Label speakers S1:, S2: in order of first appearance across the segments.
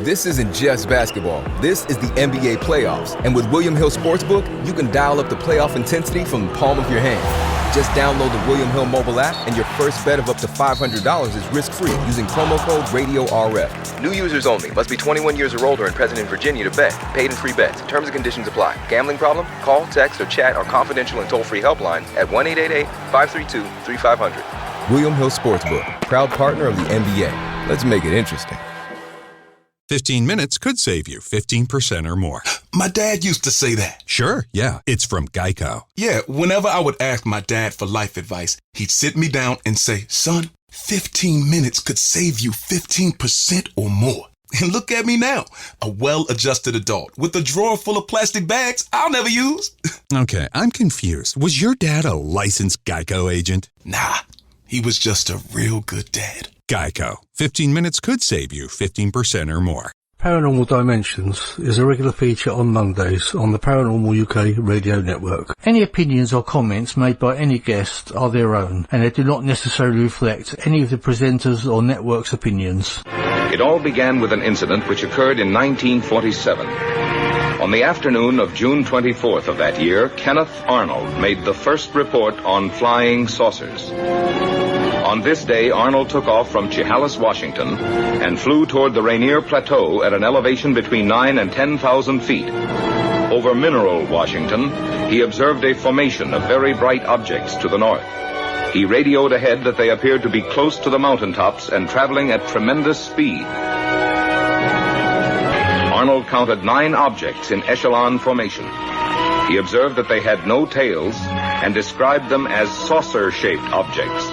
S1: This isn't just basketball. This is the NBA playoffs. And with William Hill Sportsbook, you can dial up the playoff intensity from the palm of your hand. Just download the William Hill mobile app, and your first bet of up to $500 is risk-free using promo code RadioRF. New users only. Must be 21 years or older and present in Virginia to bet. Paid and free bets. Terms and conditions apply. Gambling problem? Call, text, or chat our confidential and toll-free helpline at 1-888-532-3500. William Hill Sportsbook, proud partner of the NBA. Let's make it interesting.
S2: 15 minutes could save you 15% or more.
S3: My dad used to say that.
S2: Sure, yeah. It's from Geico.
S3: Yeah, whenever I would ask my dad for life advice, he'd sit me down and say, son, 15 minutes could save you 15% or more. And look at me now, a well-adjusted adult with a drawer full of plastic bags I'll never use.
S2: Okay, I'm confused. Was your dad a licensed Geico agent?
S3: Nah, he was just a real good dad.
S2: Geico. 15 minutes could save you 15% or more.
S4: Paranormal Dimensions is a regular feature on Mondays on the Paranormal UK radio network. Any opinions or comments made by any guest are their own, and they do not necessarily reflect any of the presenters or network's opinions.
S5: It all began with an incident which occurred in 1947. On the afternoon of June 24th of that year, Kenneth Arnold made the first report on flying saucers. On this day, Arnold took off from Chehalis, Washington, and flew toward the Rainier Plateau at an elevation between 9,000 and 10,000 feet. Over Mineral, Washington, he observed a formation of very bright objects to the north. He radioed ahead that they appeared to be close to the mountaintops and traveling at tremendous speed. Arnold counted 9 objects in echelon formation. He observed that they had no tails and described them as saucer-shaped objects.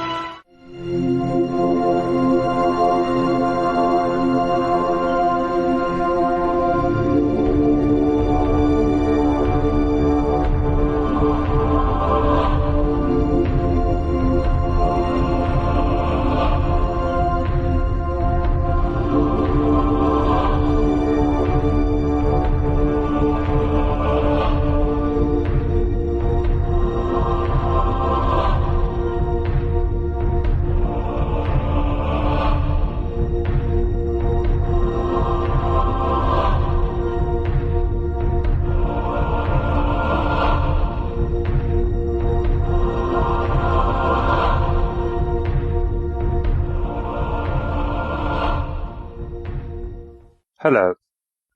S6: Hello,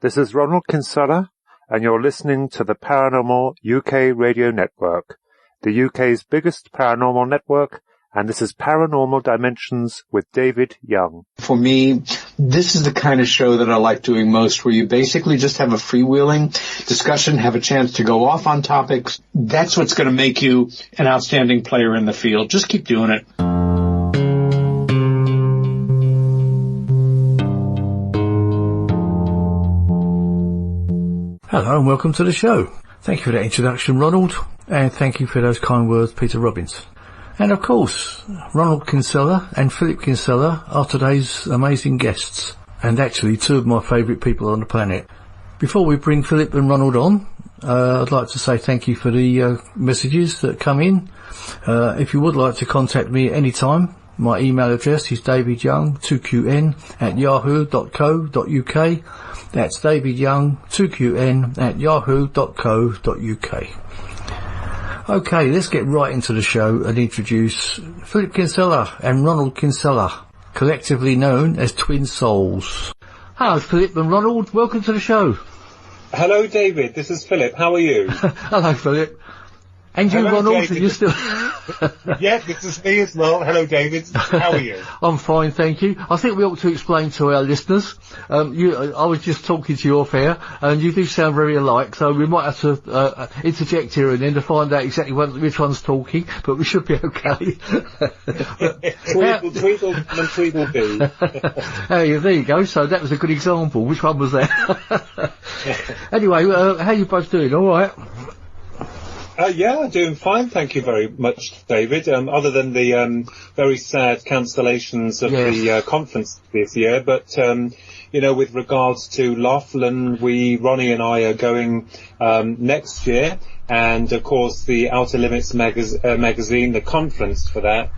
S6: this is Ronald Kinsella, and you're listening to the Paranormal UK Radio Network, the UK's biggest paranormal network, and this is Paranormal Dimensions with David Young.
S7: For me, this is the kind of show that I like doing most, where you basically just have a freewheeling discussion, have a chance to go off on topics. That's what's going to make you an outstanding player in the field. Just keep doing it.
S4: Hello and welcome to the show. Thank you for that introduction, Ronald, and thank you for those kind words, Peter Robbins. And of course, Ronald Kinsella and Philip Kinsella are today's amazing guests, and actually 2 of my favourite people on the planet. Before we bring Philip and Ronald on, I'd like to say thank you for the messages that come in. If you would like to contact me at any time, my email address is davidyoung2qn@yahoo.co.uk. That's davidyoung2qn@yahoo.co.uk. Okay, let's get right into the show and introduce Philip Kinsella and Ronald Kinsella, collectively known as Twin Souls. Hello, Philip and Ronald. Welcome to the show.
S8: Hello, David. This is Philip. How are you?
S4: Hello, Philip. And you, Ronald, are you still...
S8: Yeah, this is me as well. Hello, David. How are you?
S4: I'm fine, thank you. I think we ought to explain to our listeners. I was just talking to you off air, and you do sound very alike, so we might have to interject here and then to find out exactly which one's talking, but we should be okay.
S8: Tweedle and Tweedledee.
S4: There you go. So that was a good example. Which one was that? Anyway, how are you both doing? All right?
S8: Yeah, I'm doing fine, thank you very much, David. Other than the very sad cancellations of the conference this year, but with regards to Laughlin, Ronnie and I are going next year, And of course, the Outer Limits magazine, the conference for that,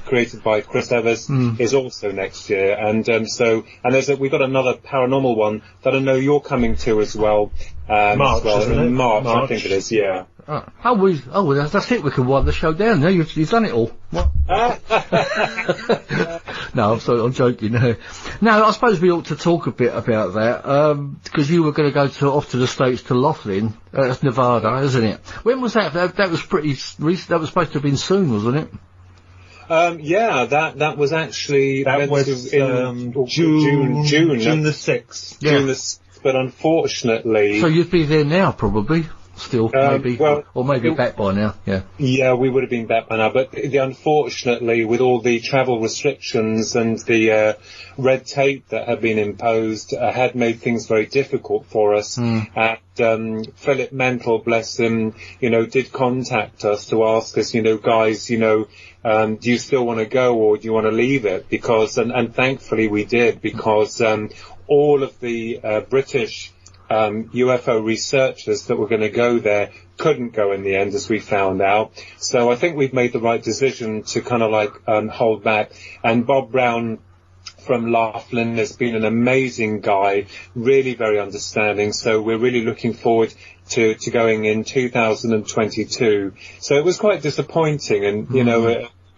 S8: created by Chris Evers, is also next year. And we've got another paranormal one that I know you're coming to as well.
S9: March, isn't it?
S8: March, I think it is. Yeah.
S4: That's it. We can wind the show down now. You've done it all. What? No, I'm joking. No, I suppose we ought to talk a bit about that, because you were going to go off to the States to Laughlin. That's Nevada, isn't it? When was that? That was pretty recent. That was supposed to have been soon, wasn't it?
S8: That was actually
S9: June the 6th.
S4: Yeah.
S8: June the 6th, but unfortunately.
S4: So you'd be there now, probably. Still, maybe, or maybe back by now, yeah.
S8: Yeah, we would have been back by now, but unfortunately, with all the travel restrictions and the red tape that had been imposed, had made things very difficult for us. And Philip Mental, bless him, did contact us to ask us, guys, do you still want to go or do you want to leave it? Because, and thankfully we did, because all of the British UFO researchers that were going to go there couldn't go in the end, as we found out. So I think we've made the right decision to kind of hold back. And Bob Brown from Laughlin has been an amazing guy, really very understanding. So we're really looking forward to going in 2022. So it was quite disappointing, and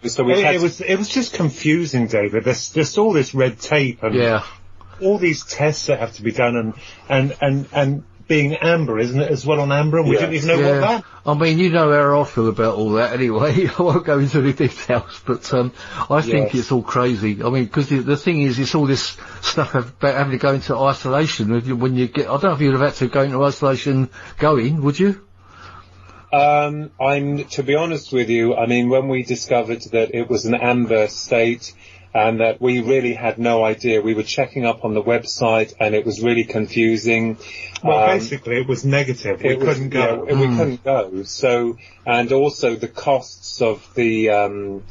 S8: so
S9: it was just confusing, David. There's all this red tape and all these tests that have to be done, and being amber, isn't it, as well on amber? And we didn't even know what that.
S4: I mean, you know how I feel about all that anyway. I won't go into the details, but I think it's all crazy. I mean, because the thing is, it's all this stuff about having to go into isolation when you get. I don't know if you'd have had to go into isolation would you?
S8: To be honest with you, I mean, when we discovered that it was an amber state, and that we really had no idea. We were checking up on the website, and it was really confusing.
S9: Well, basically, it was negative. We couldn't go.
S8: We couldn't go. So, and also the costs of the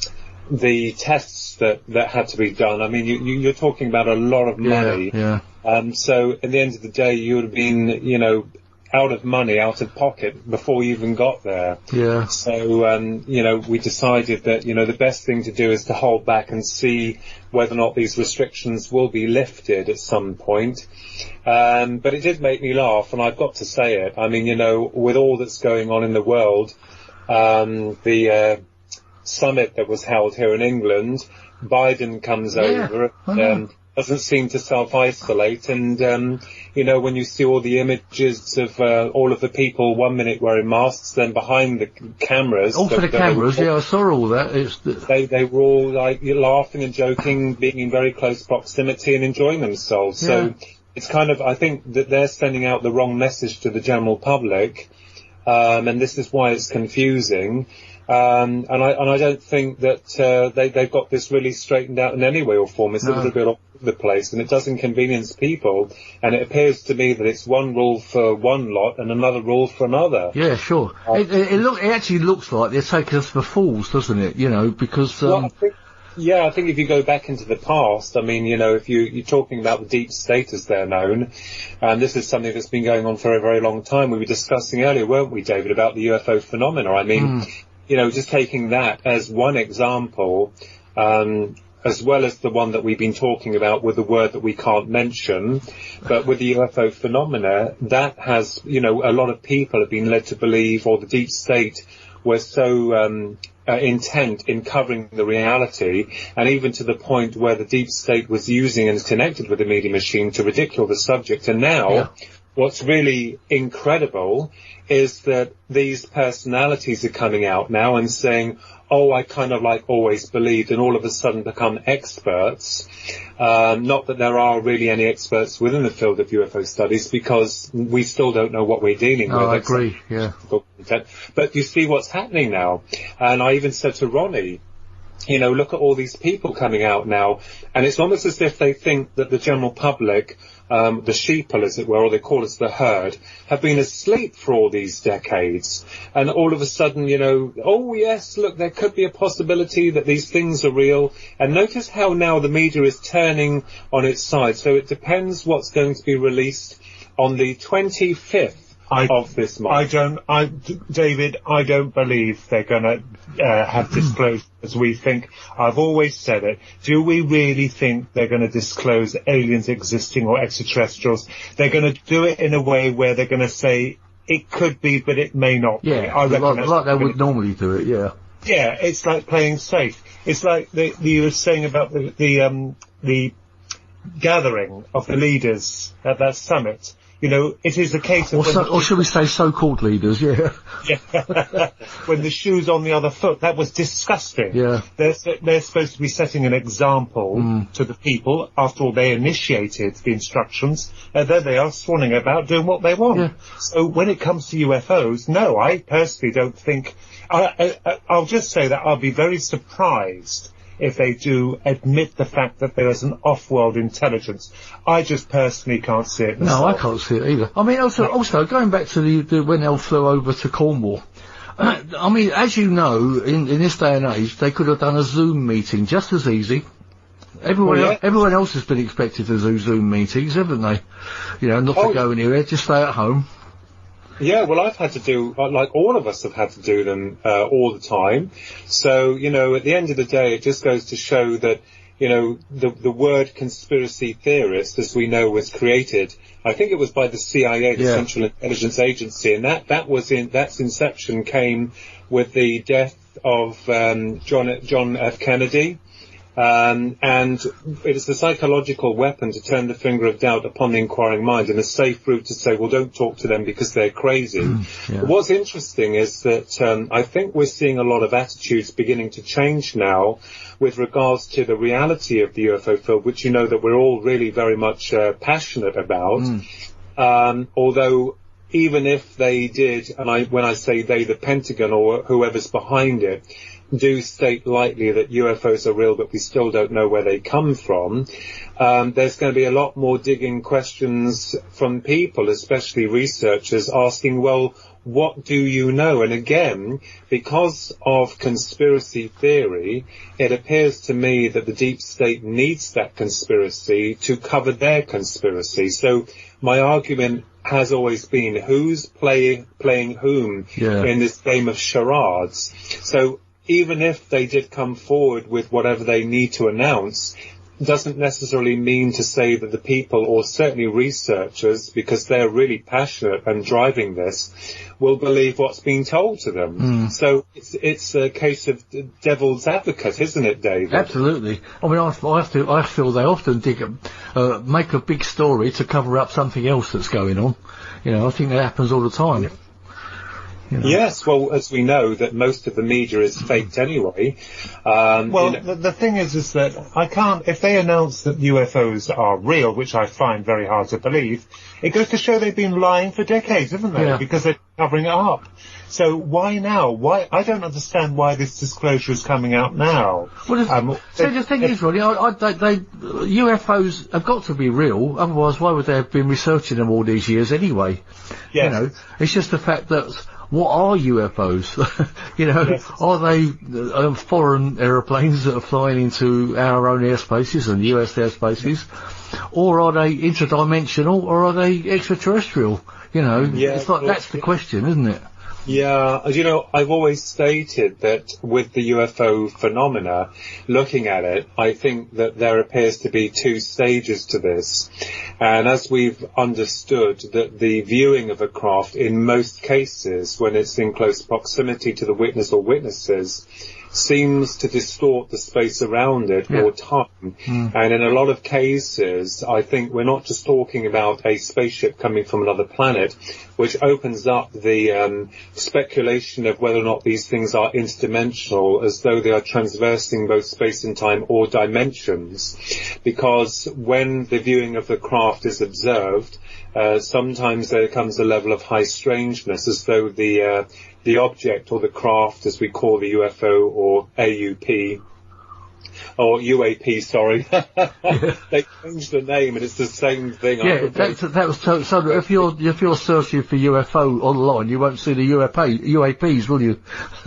S8: tests that had to be done. I mean, you're talking about a lot of money.
S4: Yeah.
S8: So, at the end of the day, you would have been, out of money, out of pocket before you even got there.
S4: Yeah.
S8: So, we decided that, the best thing to do is to hold back and see whether or not these restrictions will be lifted at some point. But it did make me laugh, and I've got to say it. I mean, with all that's going on in the world, the summit that was held here in England, Biden comes over, doesn't seem to self-isolate, and when you see all the images of all of the people 1 minute wearing masks, then behind the cameras,
S4: for the cameras, I saw all that.
S8: They were all laughing and joking, being in very close proximity and enjoying themselves. So it's kind of, I think that they're sending out the wrong message to the general public, and this is why it's confusing. And I don't think that they've got this really straightened out in any way or form. It's a little bit all over the place, and it does inconvenience people. And it appears to me that it's one rule for one lot and another rule for another.
S4: Yeah, sure. It actually looks like they're taking us for fools, doesn't it? Because.
S8: I think if you go back into the past, I mean, if you're talking about the deep state as they're known, and this is something that's been going on for a very long time. We were discussing earlier, weren't we, David, about the UFO phenomena? I mean. Just taking that as one example, as well as the one that we've been talking about with the word that we can't mention, but with the UFO phenomena, that has, a lot of people have been led to believe, or the deep state were so intent in covering the reality, and even to the point where the deep state was using and is connected with the media machine to ridicule the subject. And now, what's really incredible is that these personalities are coming out now and saying, I kind of always believed, and all of a sudden become experts. Not that there are really any experts within the field of UFO studies, because we still don't know what we're dealing with.
S4: I agree,
S8: But you see what's happening now. And I even said to Ronnie, look at all these people coming out now, and it's almost as if they think that the general public, the sheeple, as it were, or they call us the herd, have been asleep for all these decades. And all of a sudden, look, there could be a possibility that these things are real. And notice how now the media is turning on its side. So it depends what's going to be released on the 25th of this month.
S9: David, I don't believe they're going to have disclosed as we think. I've always said it. Do we really think they're going to disclose aliens existing or extraterrestrials? They're going to do it in a way where they're going to say it could be, but it may not be. I reckon
S4: like they would normally do it, yeah.
S9: Yeah, it's like playing safe. It's like you were saying about the gathering of the leaders at that summit. You know, it is a case of...
S4: Or should we say so-called leaders, yeah.
S9: Yeah. When the shoe's on the other foot, that was disgusting.
S4: Yeah.
S9: They're supposed to be setting an example to the people. After all, they initiated the instructions, and then they are swanning about doing what they want.
S4: Yeah.
S9: So when it comes to UFOs, no, I personally don't think... I'll just say that I'll be very surprised if they do admit the fact that there is an off-world intelligence. I just personally can't see it myself.
S4: No, I can't see it either. I mean, also going back to the when they flew over to Cornwall, I mean, as you know, in this day and age, they could have done a Zoom meeting just as easy. Everyone else has been expected to do Zoom meetings, haven't they? You know, not to go anywhere, just stay at home.
S8: Yeah, well, I've had to do, like all of us have had to do them all the time. So, you know, at the end of the day, it just goes to show that, you know, the word conspiracy theorist, as we know, was created, I think it was by the CIA, the Central Intelligence Agency, and that's inception came with the death of John F. Kennedy. And it is a psychological weapon to turn the finger of doubt upon the inquiring mind, and a safe route to say, well, don't talk to them because they're crazy. But what's interesting is that I think we're seeing a lot of attitudes beginning to change now with regards to the reality of the UFO field, which you know that we're all really very much passionate about. Although even if they did, and when I say they, the Pentagon or whoever's behind it, do state lightly that UFOs are real, but we still don't know where they come from. There's going to be a lot more digging questions from people, especially researchers, asking, well, what do you know? And again, because of conspiracy theory, it appears to me that the deep state needs that conspiracy to cover their conspiracy. So my argument has always been, who's playing whom in this game of charades? So even if they did come forward with whatever they need to announce, doesn't necessarily mean to say that the people, or certainly researchers, because they're really passionate and driving this, will believe what's being told to them. So it's a case of devil's advocate, isn't it, David?
S4: Absolutely. I mean, I feel they often make a big story to cover up something else that's going on. You know, I think that happens all the time. You know. Yes,
S8: well, as we know, that most of the media is faked anyway.
S9: The thing is that I can't, if they announce that UFOs are real, which I find very hard to believe, it goes to show they've been lying for decades, haven't they?
S4: Yeah.
S9: Because they're covering it up. So why now? Why? I don't understand why this disclosure is coming out now.
S4: Well, the thing is, Ronnie, UFOs have got to be real, otherwise why would they have been researching them all these years anyway?
S9: Yes.
S4: You know, it's just the fact that, what are UFOs? You know, are they foreign aeroplanes that are flying into our own airspaces and US airspaces? Or are they interdimensional, or are they extraterrestrial? You know, it's like, that's the question, isn't it?
S8: Yeah, you know, I've always stated that with the UFO phenomena, looking at it, I think that there appears to be two stages to this. And as we've understood, that the viewing of a craft in most cases, when it's in close proximity to the witness or witnesses, seems to distort the space around it or time. And in a lot of cases, I think we're not just talking about a spaceship coming from another planet, which opens up the speculation of whether or not these things are interdimensional, as though they are transversing both space and time or dimensions. Because when the viewing of the craft is observed, sometimes there comes a level of high strangeness, as though the object or the craft, as we call the UFO or AUP, or UAP, sorry. They changed the name, and it's the same thing.
S4: Yeah, that was so. If you're searching for UFO online, you won't see the UAPs, will you?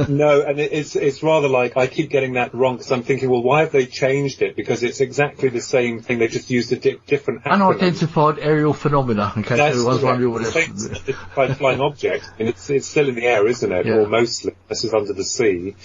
S8: No, and it's rather like I keep getting that wrong because I'm thinking, well, why have they changed it? Because it's exactly the same thing. They just used a different acronym.
S4: Unidentified aerial phenomena. In case everyone's wondering what it is.
S8: Unidentified flying object, and it's still in the air, isn't it?
S4: Yeah.
S8: Or mostly, this is under the sea.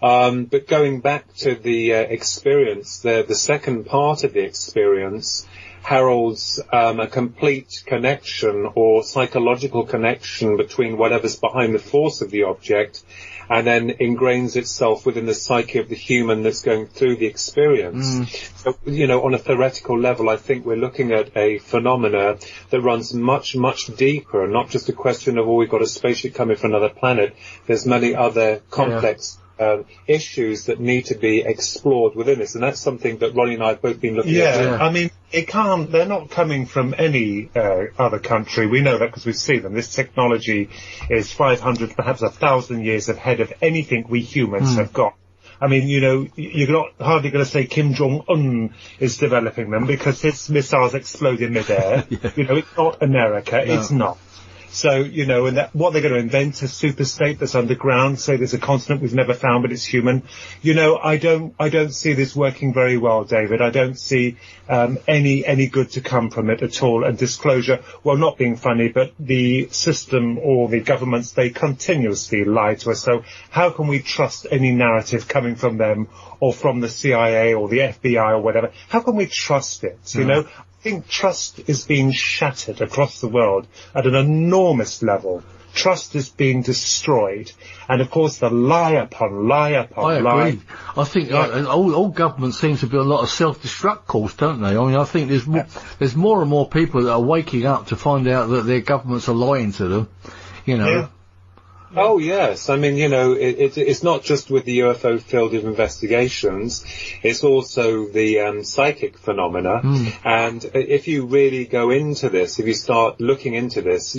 S8: But going back to the experience, the second part of the experience heralds a complete connection or psychological connection between whatever's behind the force of the object, and then ingrains itself within the psyche of the human that's going through the experience. So, on a theoretical level, I think we're looking at a phenomena that runs much, much deeper, and not just a question of, we've got a spaceship coming from another planet. There's many other complex issues that need to be explored within this, and that's something that Ronnie and I have both been looking at.
S9: Yeah, I mean, they're not coming from any other country. We know that because we see them. This technology is 500, perhaps 1,000 years ahead of anything we humans have got. I mean, you're not hardly going to say Kim Jong-un is developing them because his missiles explode in midair. It's not America. No. It's not. So, and what they're going to invent, a superstate that's underground, say there's a continent we've never found, but it's human. I don't see this working very well, David. I don't see any good to come from it at all. And disclosure, well, not being funny, but the system or the governments, they continuously lie to us. So how can we trust any narrative coming from them or from the CIA or the FBI or whatever? How can we trust it, I think trust is being shattered across the world at an enormous level. Trust is being destroyed. And, of course, the lie upon lie upon lie.
S4: I agree. I think all governments seem to be a lot of self-destruct calls, don't they? I mean, I think there's more and more people that are waking up to find out that their governments are lying to them,
S9: Yeah.
S8: Oh, yes. I mean, it's not just with the UFO field of investigations. It's also the psychic phenomena. And if you really go into this, if you start looking into this,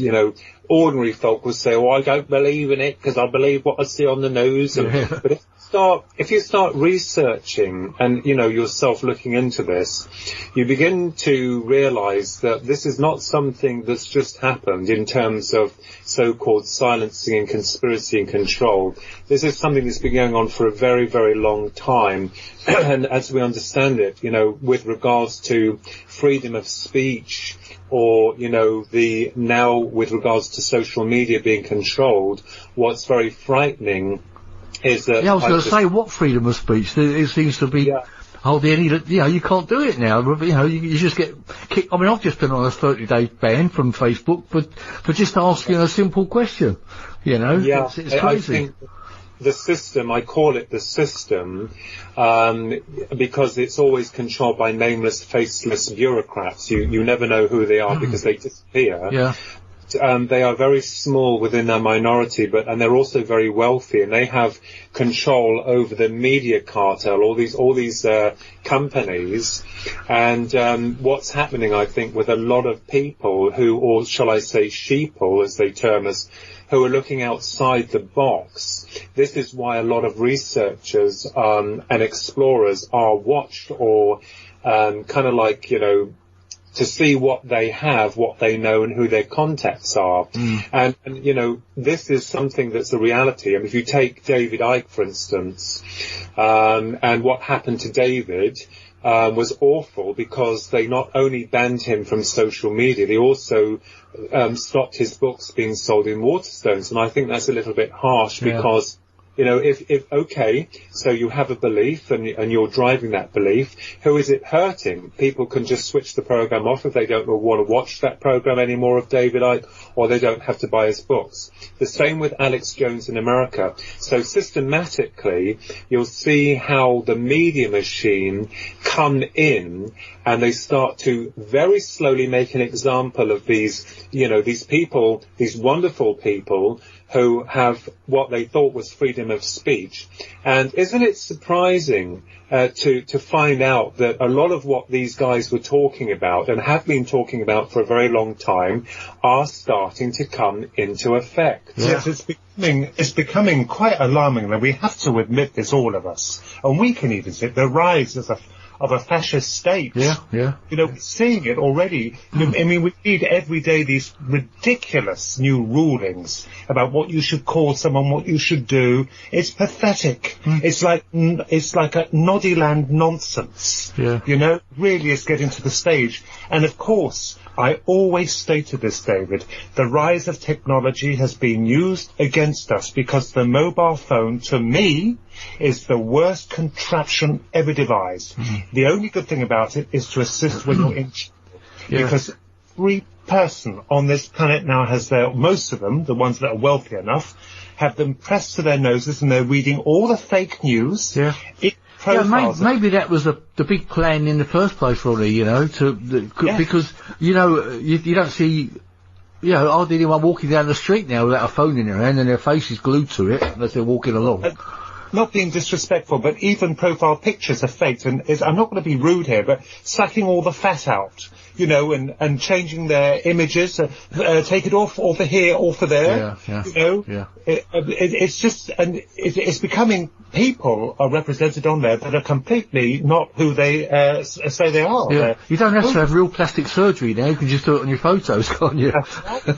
S8: ordinary folk will say, I don't believe in it because I believe what I see on the news. But if you start researching and, yourself looking into this, you begin to realize that this is not something that's just happened in terms of so-called silencing and conspiracy and control. This is something that's been going on for a very, very long time. And as we understand it, with regards to freedom of speech or, now with regards to social media being controlled, what's very frightening is that...
S4: Yeah, I was going to say, what freedom of speech? It seems to be... you can't do it now. You just get kicked. I mean, I've just been on a 30-day ban from Facebook for just asking a simple question. It's crazy.
S8: I think the system, I call it the system, because it's always controlled by nameless, faceless bureaucrats. You never know who they are because they disappear.
S4: Yeah.
S8: They are very small within their minority, and they're also very wealthy, and they have control over the media cartel, all these companies. And what's happening, I think, with a lot of people who, or shall I say sheeple, as they term us, who are looking outside the box. This is why a lot of researchers and explorers are watched or kind of like, to see what they have, what they know, and who their contacts are. And this is something that's a reality. I mean, if you take David Icke, for instance, and what happened to David was awful because they not only banned him from social media, they also stopped his books being sold in Waterstones. And I think that's a little bit harsh because... okay, so you have a belief and you're driving that belief, who is it hurting? People can just switch the program off if they don't want to watch that program anymore of David Icke, or they don't have to buy his books. The same with Alex Jones in America. So systematically, you'll see how the media machine come in and they start to very slowly make an example of these people, these wonderful people who have what they thought was freedom of speech. And isn't it surprising to find out that a lot of what these guys were talking about and have been talking about for a very long time are starting to come into effect?
S9: Yes, it's It's becoming quite alarming, and we have to admit this, all of us. And we can even see the rise of a fascist state.
S4: Yeah.
S9: We're seeing it already. I mean, we read every day these ridiculous new rulings about what you should call someone, what you should do. It's pathetic. It's like a Noddyland nonsense.
S4: Yeah.
S9: Really is getting to the stage. And of course, I always stated this, David, the rise of technology has been used against us because the mobile phone, to me, is the worst contraption ever devised. The only good thing about it is to assist when you're in because every person on this planet now has most of them, the ones that are wealthy enough, have them pressed to their noses and they're reading all the fake news.
S4: Maybe that was the big plan in the first place, Ronnie, because, you don't see, hardly anyone walking down the street now without a phone in their hand and their face is glued to it as they're walking along.
S9: Not being disrespectful, but even profile pictures are faked, and I'm not going to be rude here, but sucking all the fat out, and changing their images, take it off, or for here, or for there, it's just, and it's becoming, people are represented on there that are completely not who they say they are.
S4: Yeah. You don't have to have real plastic surgery now, you can just do it on your photos, can't you?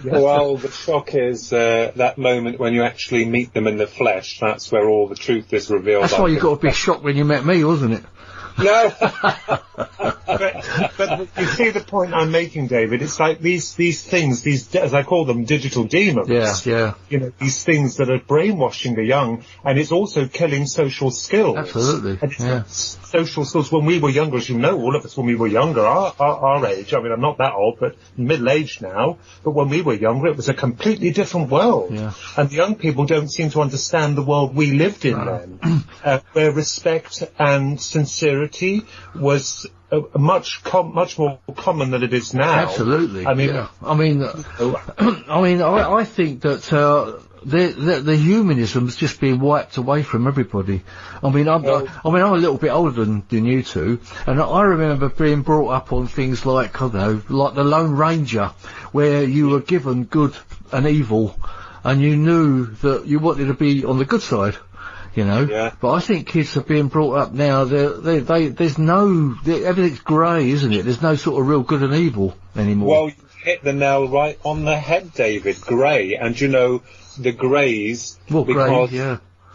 S8: Well, the shock is that moment when you actually meet them in the flesh. That's where all the truth is revealed.
S4: That's why you got a big shock when you met me, wasn't it?
S9: No. but you see the point I'm making, David. It's like these things, these, as I call them, digital demons.
S4: Yeah.
S9: These things that are brainwashing the young, and it's also killing social skills.
S4: Absolutely.
S9: Social skills. When we were younger, as you know, all of us when we were younger, our age, I mean, I'm not that old, but middle-aged now, but when we were younger, it was a completely different world.
S4: Yeah.
S9: And the young people don't seem to understand the world we lived in then, where respect and sincerity was much more common than it is now.
S4: Absolutely.
S9: I mean,
S4: I think that the humanism's just being wiped away from everybody. I'm a little bit older than you two, and I remember being brought up on things like, like the Lone Ranger, where you were given good and evil, and you knew that you wanted to be on the good side. But I think kids are being brought up now, everything's grey, isn't it? There's no sort of real good and evil anymore.
S8: Well, you hit the nail right on the head, David. Grey, and the greys,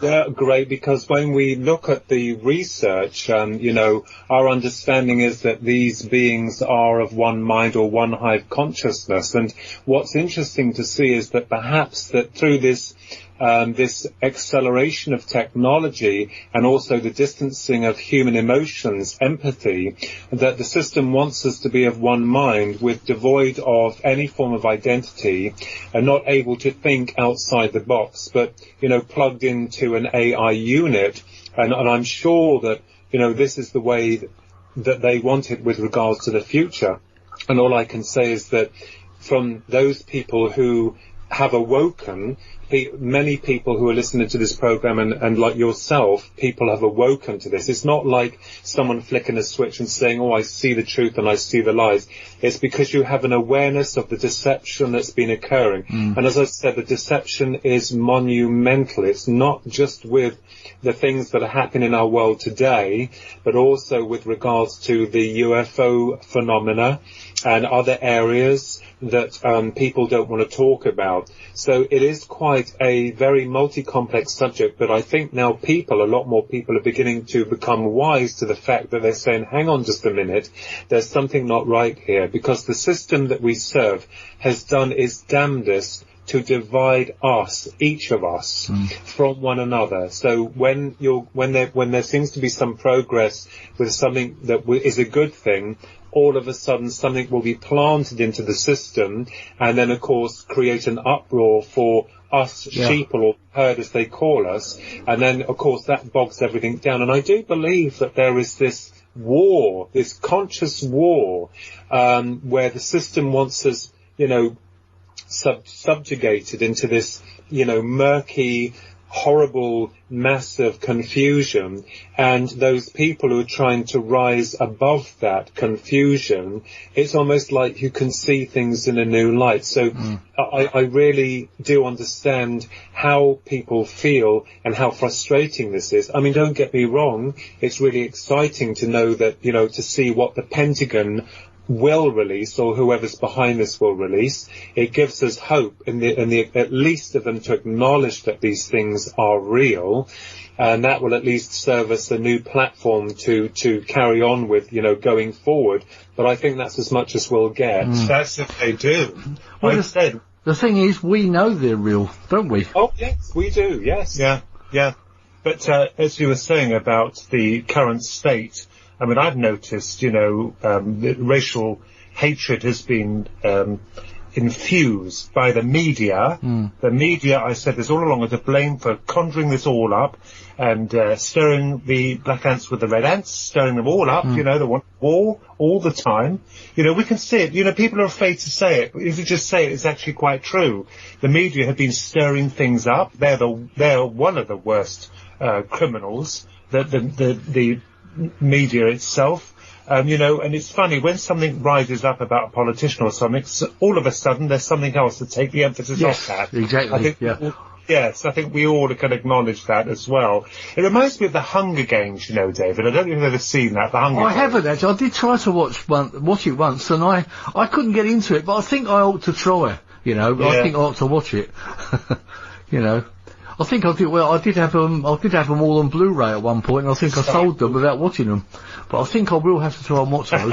S8: they're grey because when we look at the research, our understanding is that these beings are of one mind or one hive consciousness. And what's interesting to see is that perhaps that through this acceleration of technology and also the distancing of human emotions, empathy, that the system wants us to be of one mind with devoid of any form of identity and not able to think outside the box, but, plugged into an AI unit. And I'm sure that, this is the way that they want it with regards to the future. And all I can say is that from those people who have awoken, many people who are listening to this program and like yourself, people have awoken to this. It's not like someone flicking a switch and saying, I see the truth and I see the lies. It's because you have an awareness of the deception that's been occurring. And as I said, the deception is monumental. It's not just with the things that are happening in our world today, but also with regards to the UFO phenomena and other areas that people don't want to talk about. So it is quite a very multi-complex subject, but I think now a lot more people are beginning to become wise to the fact that they're saying, hang on just a minute, there's something not right here, because the system that we serve has done its damnedest to divide us, each of us, from one another. So when there seems to be some progress with something that is a good thing, all of a sudden something will be planted into the system and then, of course, create an uproar for us sheeple or herd, as they call us. And then, of course, that bogs everything down. And I do believe that there is this war, this conscious war, where the system wants us, subjugated into this, murky, horrible, massive confusion, and those people who are trying to rise above that confusion, it's almost like you can see things in a new light. So I really do understand how people feel and how frustrating this is. I mean, don't get me wrong, it's really exciting to know that, you know, to see what the Pentagon will release, or whoever's behind this will release. It gives us hope in the at least of them to acknowledge that these things are real, and that will at least serve us a new platform to carry on with, you know, going forward. But I think that's as much as we'll get.
S9: That's if they do.
S4: Well, the thing is, we know they're real, don't we?
S8: Oh, yes, we do, yes.
S9: Yeah. But as you were saying about the current state, I mean, I've noticed, you know, that racial hatred has been infused by the media. The media, I said this all along, are to blame for conjuring this all up and stirring the black ants with the red ants, stirring them all up. You know, they want war all the time. You know, we can see it. You know, people are afraid to say it. If you just say it, it's actually quite true. The media have been stirring things up. They're one of the worst criminals. The media itself, you know, and it's funny when something rises up about a politician or something, all of a sudden there's something else to take the emphasis off that.
S4: Exactly.
S9: I think we all can acknowledge that as well. It reminds me of the Hunger Games, you know, David. I don't know if you've ever seen that. The Hunger Games.
S4: I haven't actually. I did try to watch it once, and I couldn't get into it. But I think I ought to try. You know, I think I ought to watch it. You know. I think I did. Well, I did have them all on Blu-ray at one point, and I think I sold them without watching them. But I think I will have to try and watch those.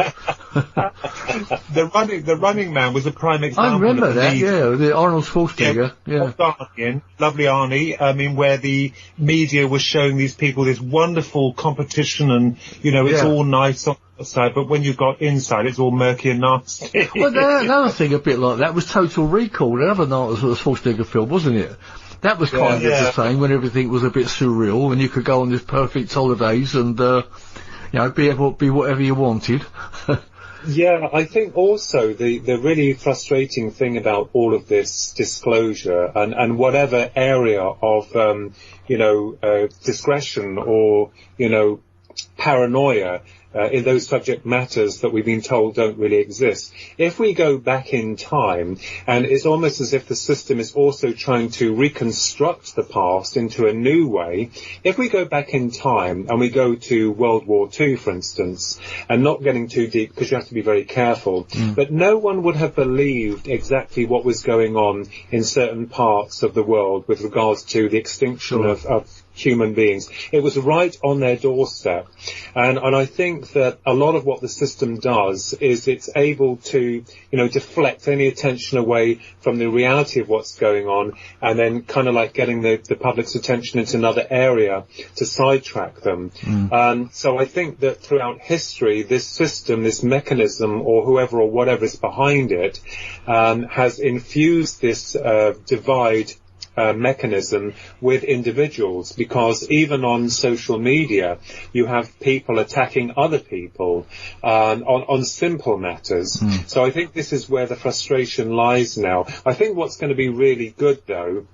S9: The Running Man was a prime example.
S4: I remember that. The Arnold Schwarzenegger.
S9: Lovely Arnie. I mean, where the media was showing these people this wonderful competition, and you know, it's all nice on the outside, but when you got inside, it's all murky and nasty.
S4: Well, another thing a bit like that was Total Recall, another Schwarzenegger film, wasn't it? That was kind of the same, when everything was a bit surreal and you could go on this perfect holidays and, you know, be whatever you wanted.
S8: Yeah, I think also the really frustrating thing about all of this disclosure and whatever area of, discretion or, paranoia in those subject matters that we've been told don't really exist. If we go back in time, and it's almost as if the system is also trying to reconstruct the past into a new way, if we go back in time and we go to World War II, for instance, and not getting too deep because you have to be very careful, but no one would have believed exactly what was going on in certain parts of the world with regards to the extinction of human beings. It was right on their doorstep. And I think that a lot of what the system does is it's able to, deflect any attention away from the reality of what's going on, and then kind of like getting the public's attention into another area to sidetrack them. So I think that throughout history, this system, this mechanism, or whoever or whatever is behind it, has infused this divide mechanism with individuals, because even on social media you have people attacking other people on simple matters. So I think this is where the frustration lies now. I think what's going to be really good though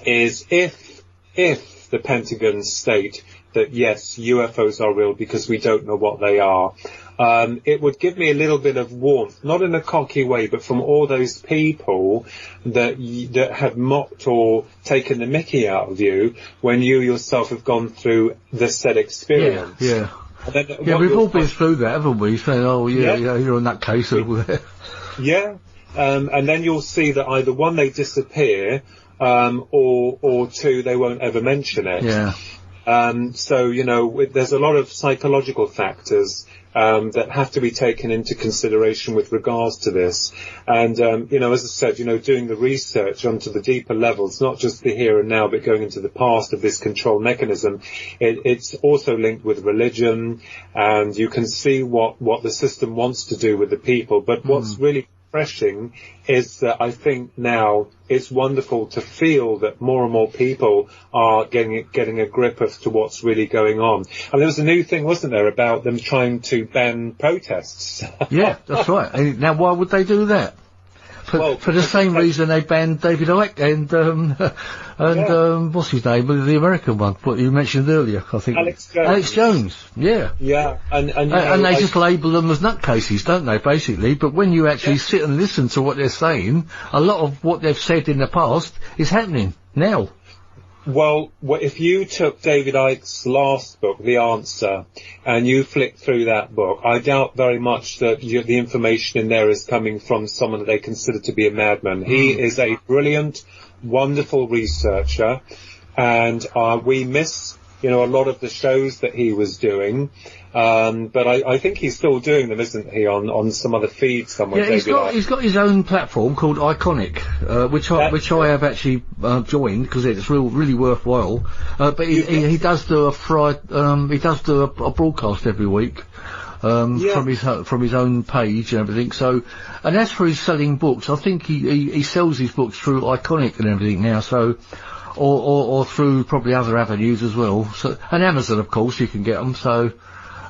S8: is if the Pentagon state that yes, UFOs are real because we don't know what they are, it would give me a little bit of warmth, not in a cocky way, but from all those people that have mocked or taken the mickey out of you when you yourself have gone through the said experience.
S4: Yeah, we've all been through that, haven't we? Saying, you're in that case over there.
S8: Yeah, and then you'll see that either one, they disappear, or two, they won't ever mention it.
S4: Yeah.
S8: So, there's a lot of psychological factors that have to be taken into consideration with regards to this. And, as I said, doing the research onto the deeper levels, not just the here and now, but going into the past of this control mechanism, it's also linked with religion, and you can see what the system wants to do with the people. But what's really refreshing is that I think now it's wonderful to feel that more and more people are getting a grip as to what's really going on. And there was a new thing, wasn't there, about them trying to ban protests?
S4: Yeah, that's right. And now, why would they do that? For the same reason they banned David Icke and what's his name, the American one, what you mentioned earlier, I think. Alex Jones, yeah.
S8: Yeah, and
S4: they just label them as nutcases, don't they, basically? But when you actually sit and listen to what they're saying, a lot of what they've said in the past is happening now.
S8: Well, if you took David Icke's last book, The Answer, and you flicked through that book, I doubt very much that the information in there is coming from someone that they consider to be a madman. He is a brilliant, wonderful researcher, and we miss, a lot of the shows that he was doing. But I think he's still doing them, isn't he, on some other feed somewhere?
S4: Yeah, he's got his own platform called Iconic, which I have actually joined because it's really worthwhile. But he does do a broadcast every week. From his own page and everything. So, and as for his selling books, I think he sells his books through Iconic and everything now. So, or through probably other avenues as well. So, and Amazon, of course, you can get them. So,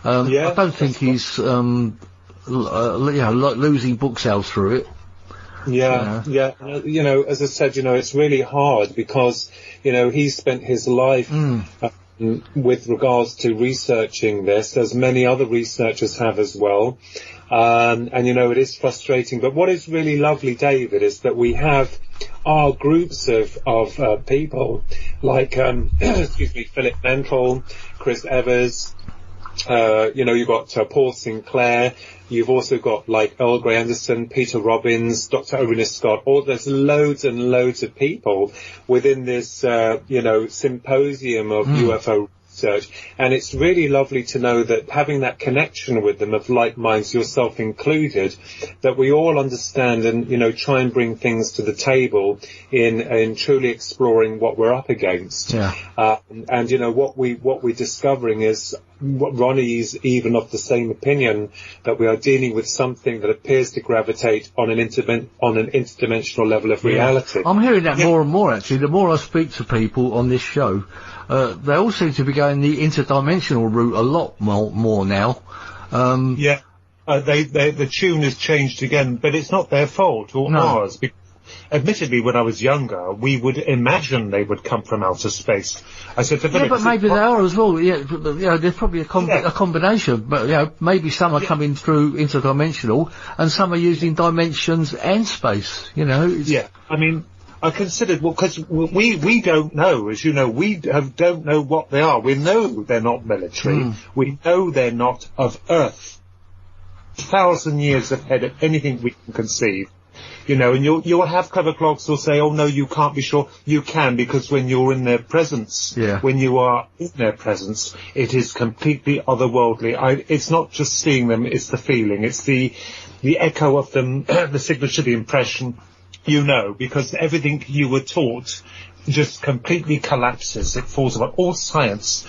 S4: I don't think he's losing book sales through it. As I said, it's really hard because he spent his life. With regards to researching this, as many other researchers have as well. And it is frustrating. But what is really lovely, David, is that we have our groups of people like, Philip Mental, Chris Evers, you've got Paul Sinclair. You've also got like Earl Grey Anderson, Peter Robbins, Dr. Irina Scott. There's loads and loads of people within this, symposium of UFO research. And it's really lovely to know that having that connection with them of like minds, yourself included, that we all understand and, try and bring things to the table in truly exploring what we're up against. Yeah.
S8: What we're discovering is what Ronnie's even of the same opinion that we are dealing with something that appears to gravitate on an interdimensional level of reality.
S4: I'm hearing that more and more, actually. The more I speak to people on this show, they all seem to be going the interdimensional route a lot more now.
S9: The tune has changed again, but it's not their fault or ours. Because admittedly, when I was younger, we would imagine they would come from outer space. I said to Philip,
S4: but maybe they are as well. Yeah, there's probably a combination. But maybe some are coming through interdimensional, and some are using dimensions and space.
S9: I mean, I considered because we don't know, as you know, don't know what they are. We know they're not military. We know they're not of Earth. 1,000 years ahead of anything we can conceive. And you'll have clever clocks who'll say, oh no, you can't be sure. You can, because when you're in their presence, when you are in their presence, it is completely otherworldly. It's not just seeing them, it's the feeling, it's the echo of them, the signature, the impression, because everything you were taught just completely collapses. It falls apart. All science,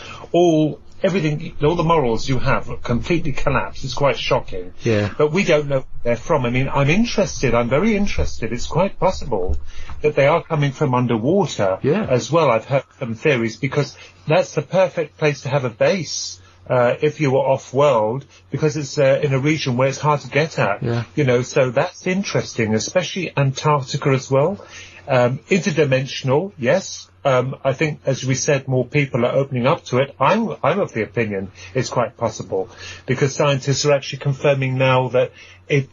S9: everything, all the morals you have completely collapse. It's quite shocking.
S4: Yeah.
S9: But we don't know where they're from. I mean, I'm very interested. It's quite possible that they are coming from underwater as well. I've heard some theories, because that's the perfect place to have a base. If you were off-world, because it's in a region where it's hard to get at. Yeah. So that's interesting, especially Antarctica as well. Interdimensional, yes. I think, as we said, more people are opening up to it. I'm of the opinion it's quite possible, because scientists are actually confirming now that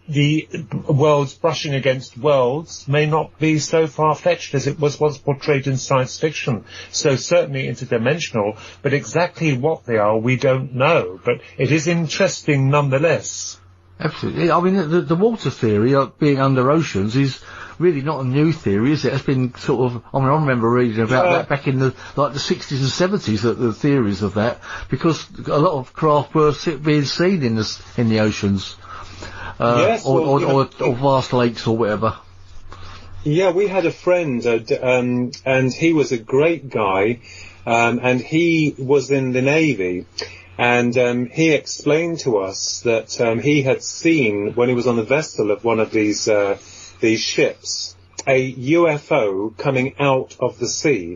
S9: the worlds brushing against worlds may not be so far-fetched as it was once portrayed in science fiction. So certainly interdimensional, but exactly what they are, we don't know. But it is interesting nonetheless.
S4: Absolutely. I mean, the water theory of being under oceans is really not a new theory, is it? It's been sort of, I remember reading about that back in the 60s and 70s, the theories of that, because a lot of craft were being seen in the oceans, or vast lakes or whatever.
S8: Yeah, we had a friend, and he was a great guy, and he was in the Navy. And he explained to us that he had seen, when he was on the vessel of one of these ships, a UFO coming out of the sea.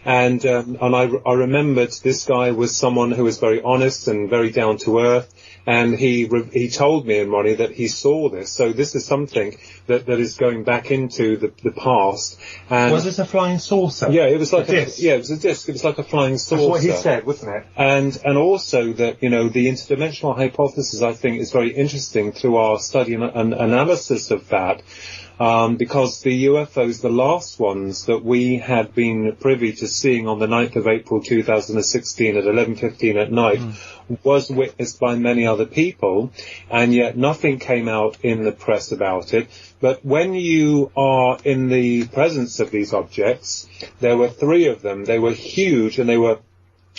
S8: And I remembered this guy was someone who was very honest and very down to earth. And he told me and Ronnie that he saw this. So this is something that is going back into the past. And
S9: was it a flying saucer?
S8: Yeah, it was like
S9: a disc.
S8: Yeah, it was a disc. It was like a flying saucer.
S9: That's what he said, wasn't it?
S8: And also that, the interdimensional hypothesis, I think, is very interesting through our study and analysis of that. Because the UFOs, the last ones that we had been privy to seeing on the 9th of April 2016 at 11:15 at night was witnessed by many other people, and yet nothing came out in the press about it. But when you are in the presence of these objects, there were 3 of them. They were huge, and they were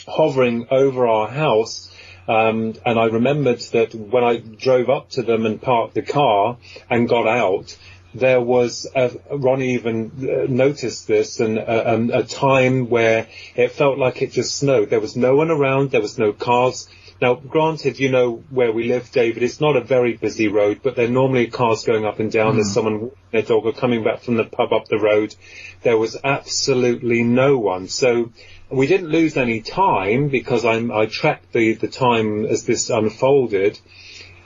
S8: hovering over our house. And I remembered that when I drove up to them and parked the car and got out, there was, Ronnie even noticed this, and a time where it felt like it just snowed. There was no one around, there was no cars. Now, granted, where we live, David, it's not a very busy road, but there are normally cars going up and down. There's someone walking their dog or coming back from the pub up the road. There was absolutely no one. So we didn't lose any time because I tracked the time as this unfolded.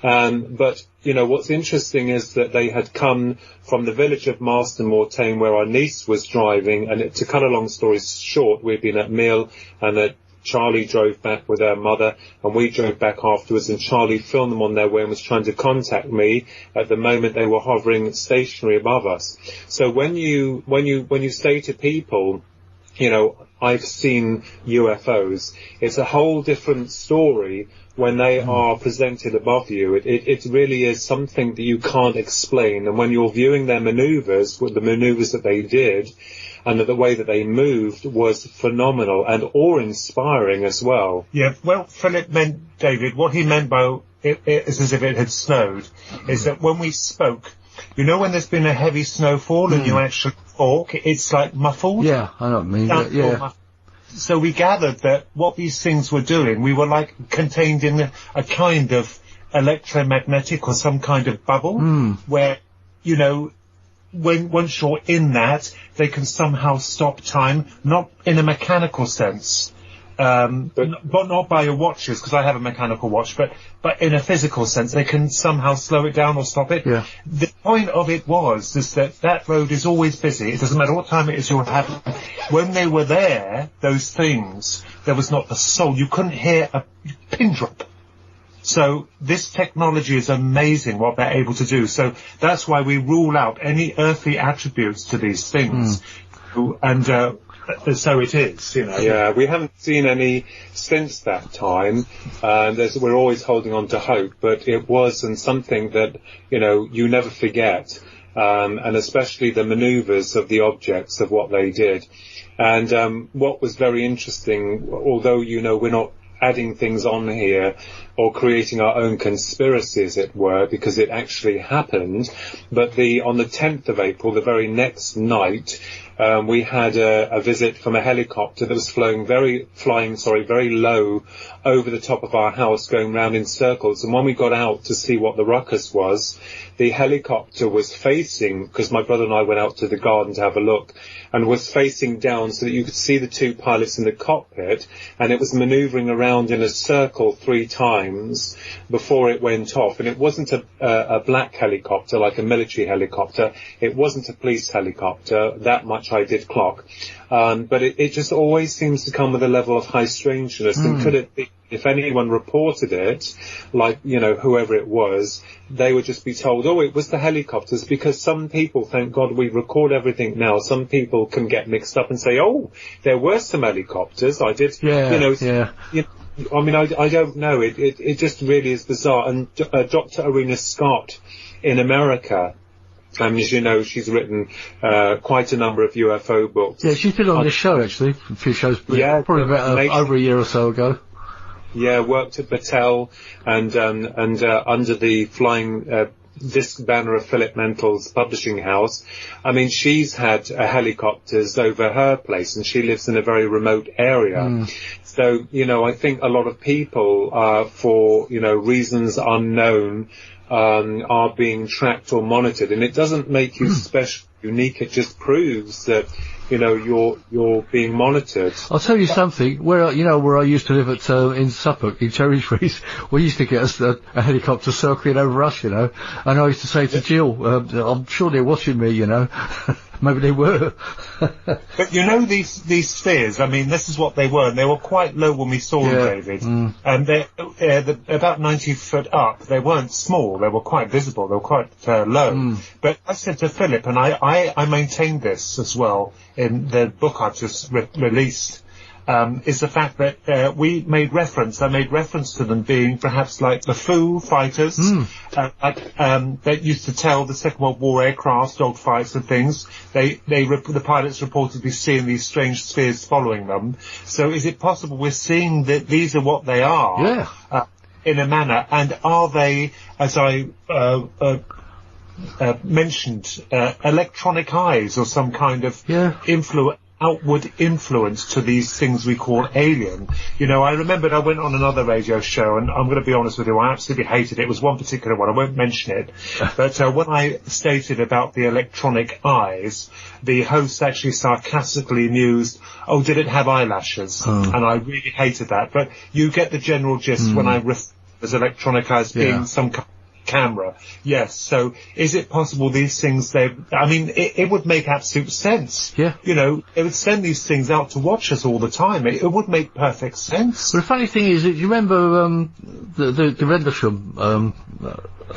S8: But, what's interesting is that they had come from the village of Marston Mortain where our niece was driving. And to cut a long story short, we'd been at meal and that Charlie drove back with her mother and we drove back afterwards, and Charlie filmed them on their way and was trying to contact me at the moment they were hovering stationary above us. So when you say to people, I've seen UFOs, it's a whole different story when they are presented above you. It really is something that you can't explain. And when you're viewing their maneuvers, the maneuvers that they did, and the way that they moved was phenomenal and awe-inspiring as well.
S9: Yeah, well, Philip meant, David, what he meant by it's as if it had snowed, is that when we spoke, when there's been a heavy snowfall and you actually talk, it's like muffled.
S4: Yeah, I know what you mean. Yeah.
S9: So we gathered that what these things were doing, we were like contained in a kind of electromagnetic or some kind of bubble where, once you're in that, they can somehow stop time, not in a mechanical sense, but not by your watches, because I have a mechanical watch, but in a physical sense, they can somehow slow it down or stop it.
S4: Yeah.
S9: The point of it is that road is always busy. It doesn't matter what time it is you're having. When they were there, those things, there was not a soul. You couldn't hear a pin drop. So this technology is amazing what they're able to do. So that's why we rule out any earthly attributes to these things. And so it is,
S8: Yeah, we haven't seen any since that time. We're always holding on to hope, but it wasn't something that, you never forget. And especially the maneuvers of the objects of what they did. And what was very interesting, although, we're not adding things on here or creating our own conspiracy, as it were, because it actually happened. But on the 10th of April, the very next night, we had a visit from a helicopter that was flying very low over the top of our house, going round in circles. And when we got out to see what the ruckus was, the helicopter was facing, because my brother and I went out to the garden to have a look, and was facing down so that you could see the 2 pilots in the cockpit, and it was manoeuvring around in a circle 3 times before it went off. And it wasn't a black helicopter like a military helicopter. It wasn't a police helicopter. That much I did clock. But it just always seems to come with a level of high strangeness. And could it be, if anyone reported it, like, whoever it was, they would just be told, oh, it was the helicopters, because some people, thank God we record everything now, some people can get mixed up and say, oh, there were some helicopters. I did, I mean, I don't know. It just really is bizarre. And Dr. Arena Scott in America, as you know, she's written quite a number of UFO books.
S4: Yeah, she's been on this show, actually, a few shows, probably about over a year or so ago.
S8: Yeah, worked at Battelle and under the flying disc banner of Philip Mental's publishing house. I mean, she's had helicopters over her place, and she lives in a very remote area. So, I think a lot of people, for, reasons unknown, are being tracked or monitored, and it doesn't make you special unique. It just proves that, you're being monitored.
S4: I'll tell you something. Where I used to live at in Suffolk, in Cherry Trees, we used to get a helicopter circling over us, and I used to say to Jill, I'm sure they're watching me, Maybe they were.
S9: But these spheres, this is what they were, and they were quite low when we saw them, David. And they're about 90 foot up. They weren't small, they were quite visible, they were quite low. But I said to Philip, and I maintained this as well in the book I've just released, is the fact that I made reference to them being perhaps like the Foo Fighters, that used to tell the Second World War aircraft, dogfights and things. The pilots reportedly seeing these strange spheres following them. So is it possible we're seeing that these are what they are? In a manner, and are they, as I mentioned, electronic eyes or some kind of outward influence to these things we call alien? I remembered I went on another radio show, and I'm going to be honest with you, I absolutely hated it. It was one particular one, I won't mention it, but when I stated about the electronic eyes, the host actually sarcastically mused, "Oh, did it have eyelashes?" And I really hated that, but you get the general gist when I refer as electronic eyes being some kind of camera. Yes. So is it possible these things, it would make absolute sense. They would send these things out to watch us all the time. It would make perfect sense.
S4: Well, the funny thing is that you remember the Rendlesham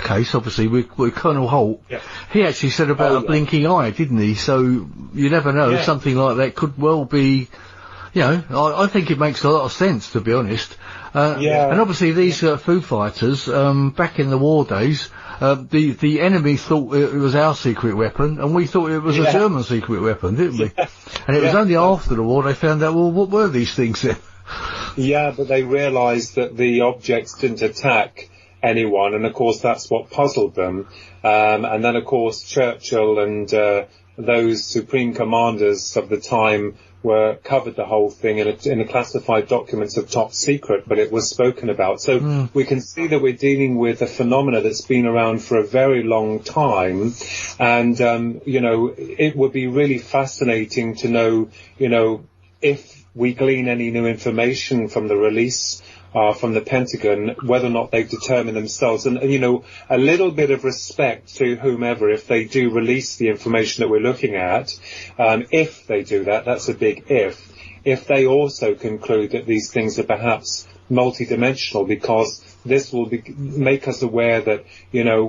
S4: case, obviously, with Colonel Holt. He actually said about a blinking eye, didn't he? So you never know, something like that could well be, I think it makes a lot of sense, to be honest. And obviously these Foo Fighters, back in the war days, the enemy thought it was our secret weapon, and we thought it was a German secret weapon, didn't we? And it was only after the war they found out, well, what were these things then?
S8: Yeah, but they realised that the objects didn't attack anyone, and of course that's what puzzled them. And then of course Churchill and those supreme commanders of the time covered the whole thing in a classified documents of top secret, but it was spoken about. So we can see that we're dealing with a phenomena that's been around for a very long time, and it would be really fascinating to know, if we glean any new information from the release from the Pentagon, whether or not they've determined themselves, and a little bit of respect to whomever, if they do release the information that we're looking at, if they do that, that's a big if they also conclude that these things are perhaps multidimensional, because this will make us aware that,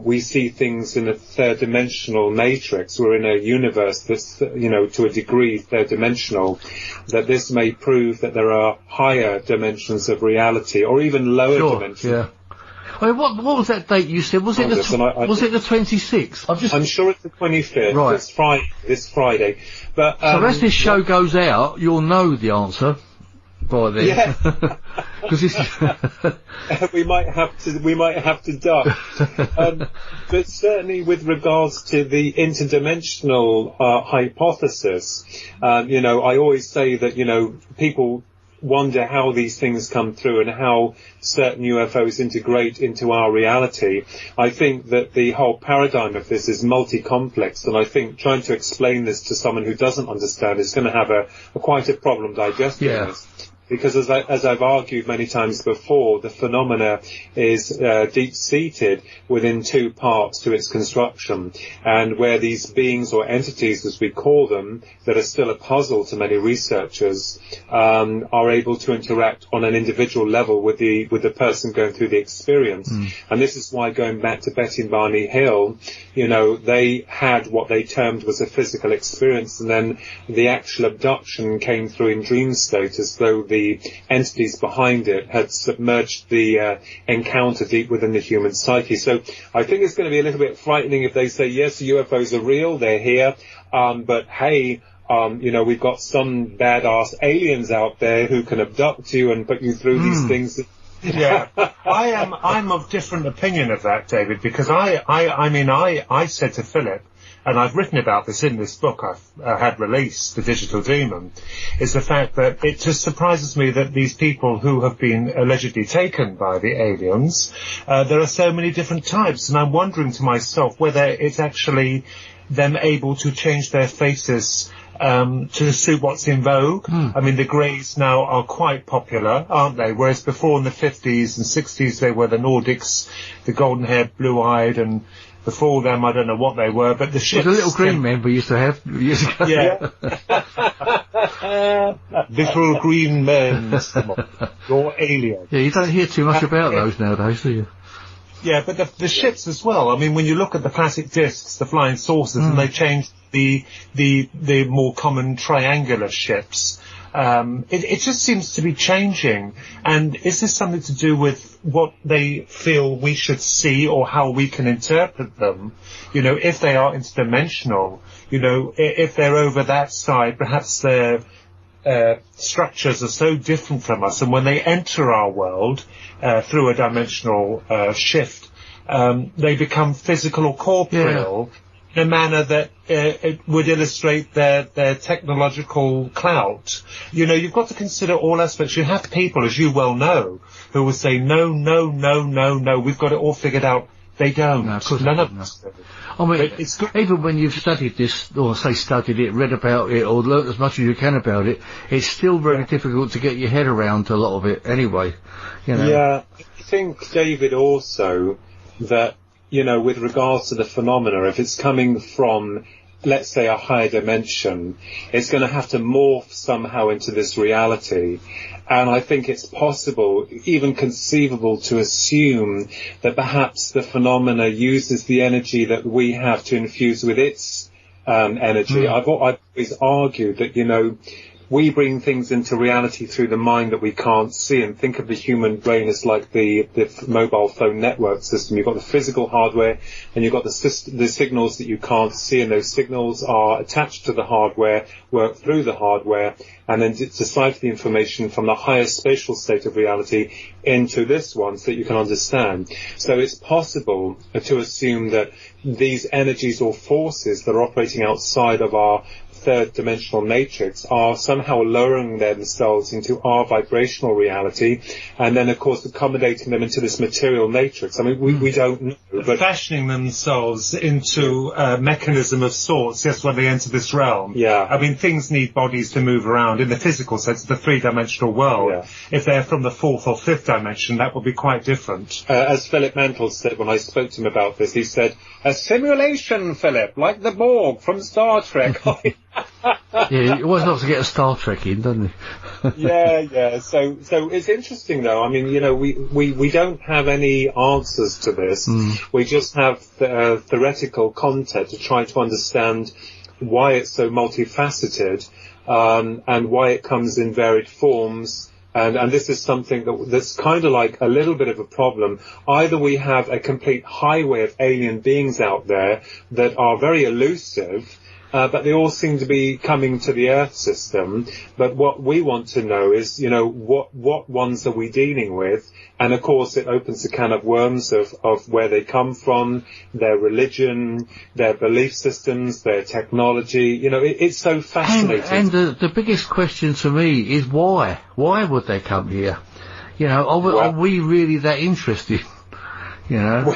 S8: we see things in a third-dimensional matrix. We're in a universe that's, to a degree third-dimensional, that this may prove that there are higher dimensions of reality, or even lower dimensions.
S4: I mean, what was that date you said? Was it the 26th?
S8: I'm sure it's the 25th.
S4: Right.
S8: This Friday. But
S4: so as this show goes out, you'll know the answer by then.
S8: Yeah.
S4: Because
S8: we might have to duck. But certainly with regards to the interdimensional hypothesis, I always say that, people wonder how these things come through and how certain UFOs integrate into our reality. I think that the whole paradigm of this is multi-complex, and I think trying to explain this to someone who doesn't understand is going to have quite a problem digesting this. Because as I've argued many times before, the phenomena is deep-seated within two parts to its construction, and where these beings or entities, as we call them, that are still a puzzle to many researchers, are able to interact on an individual level with the person going through the experience. And this is why, going back to Betty and Barney Hill, they had what they termed was a physical experience, and then the actual abduction came through in dream state, as though the entities behind it had submerged the encounter deep within the human psyche. So I think it's going to be a little bit frightening if they say, yes, UFOs are real, they're here, but hey, we've got some badass aliens out there who can abduct you and put you through these things.
S9: Yeah, I'm of different opinion of that, David, because I said to Philip, and I've written about this in this book I've had released, The Digital Demon, is the fact that it just surprises me that these people who have been allegedly taken by the aliens, there are so many different types, and I'm wondering to myself whether it's actually them able to change their faces to suit what's in vogue. I mean, the greys now are quite popular, aren't they? Whereas before in the 50s and 60s, they were the Nordics, the golden-haired, blue-eyed, and before them, I don't know what they were, but the ships...
S4: The little green men we used to have years ago.
S9: Yeah. Little green men, you're alien.
S4: Yeah, you don't hear too much about those nowadays, do you?
S9: Yeah, but the ships as well. I mean, when you look at the classic discs, the flying saucers, and they changed the more common triangular ships, it just seems to be changing. And is this something to do with what they feel we should see or how we can interpret them? You know, if they are interdimensional, you know, if they're over that side, perhaps their structures are so different from us, and when they enter our world through a dimensional shift, they become physical or corporeal in a manner that it would illustrate their technological clout. You know, you've got to consider all aspects. You have people, as you well know, who will say, no, we've got it all figured out. They don't.
S4: No, of course
S9: None of
S4: no.
S9: us do.
S4: I mean,
S9: It's good.
S4: even when you've studied this, or say studied it, read about it, or learnt as much as you can about it, it's still very difficult to get your head around a lot of it anyway. You know?
S8: Yeah, I think, David, also that, you know, with regards to the phenomena, if it's coming from, let's say, a higher dimension, it's going to have to morph somehow into this reality. And I think it's possible, even conceivable, to assume that perhaps the phenomena uses the energy that we have to infuse with its energy. I've always argued that, you know, we bring things into reality through the mind that we can't see, and think of the human brain as like the mobile phone network system. You've got the physical hardware, and you've got the signals that you can't see, and those signals are attached to the hardware, work through the hardware, and then decipher the information from the higher spatial state of reality into this one so that you can understand. So it's possible to assume that these energies or forces that are operating outside of our third dimensional matrix are somehow lowering themselves into our vibrational reality, and then of course accommodating them into this material matrix. I mean, we don't know, but
S9: fashioning themselves into a mechanism of sorts just when they enter this realm.
S8: Yeah.
S9: I mean, things need bodies to move around in the physical sense, the three-dimensional world.
S8: Yeah.
S9: If they're from the fourth or fifth dimension, that would be quite different.
S8: As Philip Mantle said when I spoke to him about this, he said, "A simulation, Philip, like the Borg from Star Trek."
S4: Yeah, it was not to get a Star Trek in, doesn't it?
S8: Yeah. So it's interesting, though. I mean, you know, we don't have any answers to this. We just have theoretical content to try to understand why it's so multifaceted, and why it comes in varied forms. And this is something that's kind of like a little bit of a problem. Either we have a complete highway of alien beings out there that are very elusive, but they all seem to be coming to the Earth system. But what we want to know is, you know, what ones are we dealing with? And of course, it opens a can of worms of where they come from, their religion, their belief systems, their technology. You know, it's so fascinating.
S4: And the biggest question to me is why? Why would they come here? You know, are we really that interested? You know?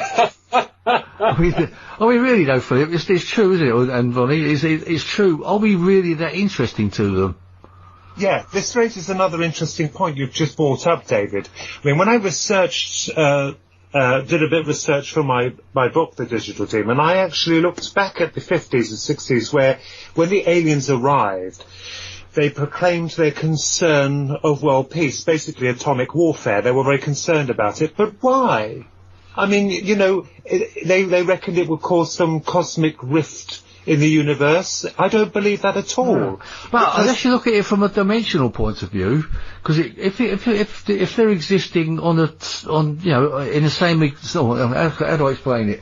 S4: I mean, really though, Philip, it's true, isn't it? And Ronnie, it's true. Are we really that interesting to them?
S9: Yeah, this raises another interesting point you've just brought up, David. I mean, when I researched, did a bit of research for my book, The Digital Demon, I actually looked back at the 50s and 60s where, when the aliens arrived, they proclaimed their concern of world peace, basically atomic warfare. They were very concerned about it. But why? I mean, you know, they reckoned it would cause some cosmic rift in the universe. I don't believe that at all.
S4: No. Well, unless you look at it from a dimensional point of view, because if they're existing on you know, in the same, how do I explain it?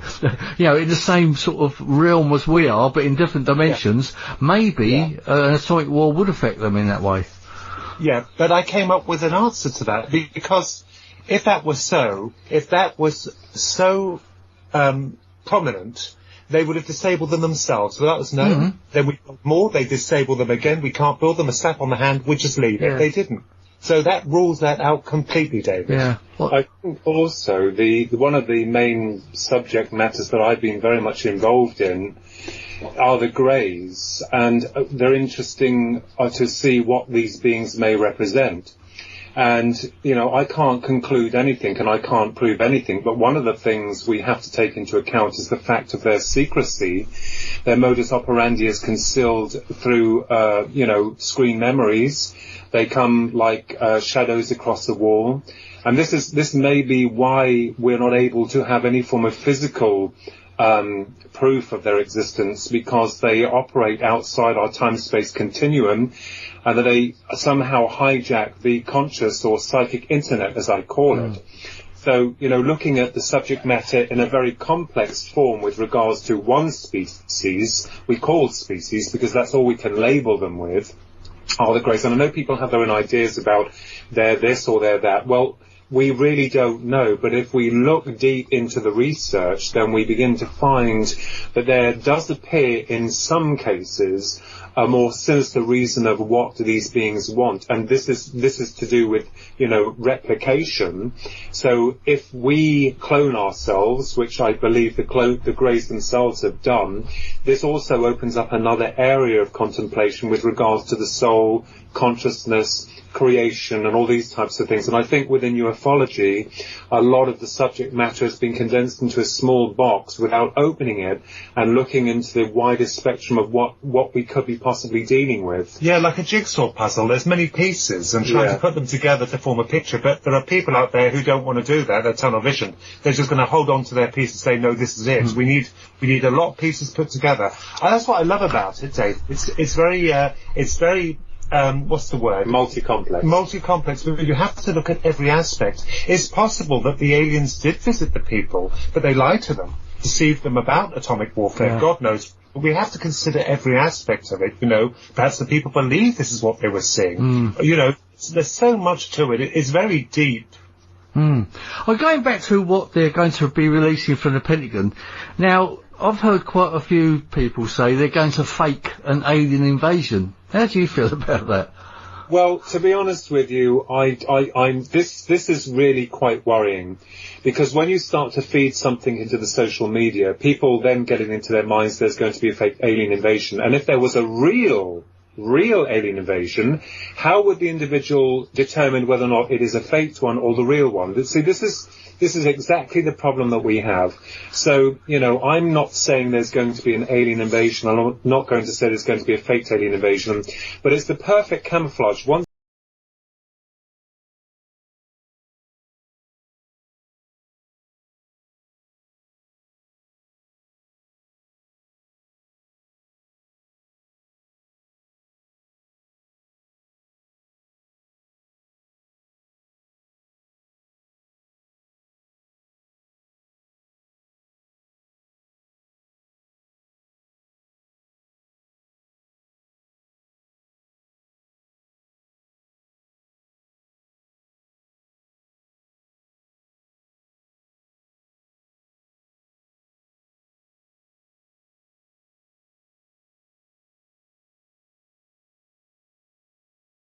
S4: You know, in the same sort of realm as we are, but in different dimensions, maybe an atomic war would affect them in that way.
S9: Yeah, but I came up with an answer to that, because if that was so prominent, they would have disabled them themselves. Well, that was known. Then we built more, they disable them again, we can't build them, a slap on the hand, we just leave it. They didn't. So that rules that out completely, David.
S4: Yeah.
S8: I think also one of the main subject matters that I've been very much involved in are the greys, and they're interesting to see what these beings may represent. And, I can't conclude anything and I can't prove anything, but one of the things we have to take into account is the fact of their secrecy. Their modus operandi is concealed through, screen memories. They come like shadows across the wall. And this may be why we're not able to have any form of physical proof of their existence, because they operate outside our time-space continuum, and that they somehow hijack the conscious or psychic internet, as I call it. So, looking at the subject matter in a very complex form with regards to one species, we call species because that's all we can label them with, are the greys. And I know people have their own ideas about they're this or they're that. Well, we really don't know, but if we look deep into the research, then we begin to find that there does appear in some cases a more sinister reason of what do these beings want, and this is to do with replication. So if we clone ourselves, which I believe the greys themselves have done, this also opens up another area of contemplation with regards to the soul, consciousness, creation, and all these types of things. And I think within ufology, a lot of the subject matter has been condensed into a small box without opening it and looking into the widest spectrum of what we could be possibly dealing with.
S9: Yeah, like a jigsaw puzzle. There's many pieces, and trying to put them together to form a picture. But there are people out there who don't want to do that. They're tunnel vision. They're just going to hold on to their piece and say, no, this is it. We need a lot of pieces put together. And that's what I love about it, Dave. It's very what's the word?
S8: Multi-complex.
S9: Multi-complex, but you have to look at every aspect. It's possible that the aliens did visit the people, but they lied to them, deceived them about atomic warfare. Yeah. God knows. But we have to consider every aspect of it, Perhaps the people believe this is what they were seeing. There's so much to it. It's very deep.
S4: Well, going back to what they're going to be releasing from the Pentagon, now, I've heard quite a few people say they're going to fake an alien invasion. How do you feel about that?
S8: Well, to be honest with you, this is really quite worrying, because when you start to feed something into the social media, people then get it into their minds there's going to be a fake alien invasion. And if there was a real alien invasion, how would the individual determine whether or not it is a faked one or the real one? See, this is exactly the problem that we have. So, I'm not saying there's going to be an alien invasion. I'm not going to say there's going to be a faked alien invasion, but it's the perfect camouflage. Once